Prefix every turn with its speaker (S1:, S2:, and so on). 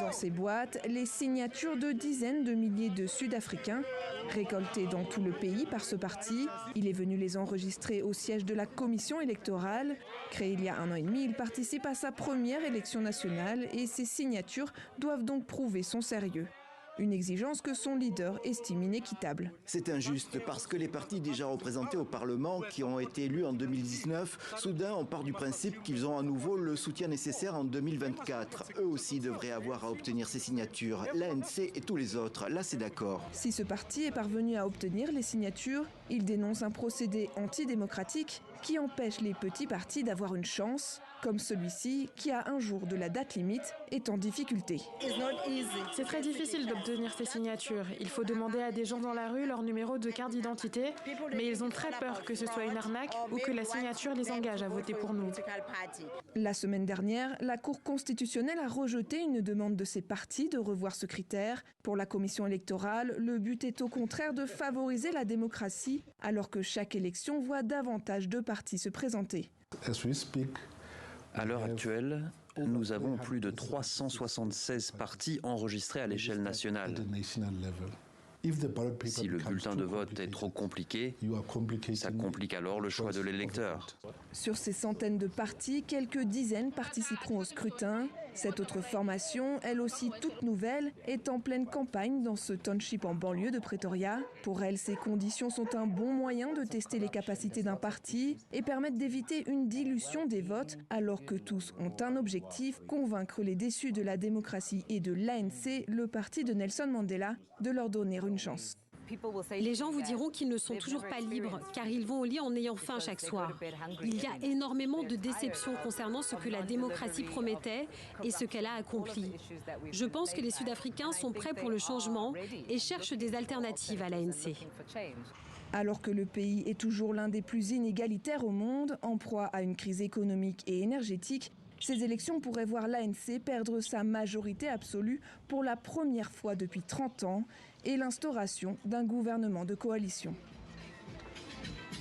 S1: Dans ces boîtes, les signatures de dizaines de milliers de Sud-Africains, récoltées dans tout le pays par ce parti. Il est venu les enregistrer au siège de la commission électorale. Créé il y a 1 an et demi, il participe à sa première élection nationale et ses signatures doivent donc prouver son sérieux. Une exigence que son leader estime inéquitable.
S2: C'est injuste parce que les partis déjà représentés au Parlement, qui ont été élus en 2019, soudain on part du principe qu'ils ont à nouveau le soutien nécessaire en 2024. Eux aussi devraient avoir à obtenir ces signatures, l'ANC et tous les autres, là c'est d'accord.
S1: Si ce parti est parvenu à obtenir les signatures, il dénonce un procédé antidémocratique qui empêche les petits partis d'avoir une chance, comme celui-ci qui, à un jour de la date limite, est en difficulté.
S3: C'est très difficile d'obtenir ces signatures. Il faut demander à des gens dans la rue leur numéro de carte d'identité, mais ils ont très peur que ce soit une arnaque ou que la signature les engage à voter pour nous.
S1: La semaine dernière, la Cour constitutionnelle a rejeté une demande de ces partis de revoir ce critère. Pour la commission électorale, le but est au contraire de favoriser la démocratie, alors que chaque élection voit davantage de partis se présenter.
S4: À l'heure actuelle, nous avons plus de 376 partis enregistrés à l'échelle nationale. Si le bulletin de vote est trop compliqué, ça complique alors le choix de l'électeur.
S1: Sur ces centaines de partis, quelques dizaines participeront au scrutin. Cette autre formation, elle aussi toute nouvelle, est en pleine campagne dans ce township en banlieue de Pretoria. Pour elle, ces conditions sont un bon moyen de tester les capacités d'un parti et permettent d'éviter une dilution des votes, alors que tous ont un objectif, convaincre les déçus de la démocratie et de l'ANC, le parti de Nelson Mandela, de leur donner une chance.
S5: Les gens vous diront qu'ils ne sont toujours pas libres, car ils vont au lit en ayant faim chaque soir. Il y a énormément de déceptions concernant ce que la démocratie promettait et ce qu'elle a accompli. Je pense que les Sud-Africains sont prêts pour le changement et cherchent des alternatives à l'ANC.
S1: Alors que le pays est toujours l'un des plus inégalitaires au monde, en proie à une crise économique et énergétique, ces élections pourraient voir l'ANC perdre sa majorité absolue pour la première fois depuis 30 ans et l'instauration d'un gouvernement de coalition.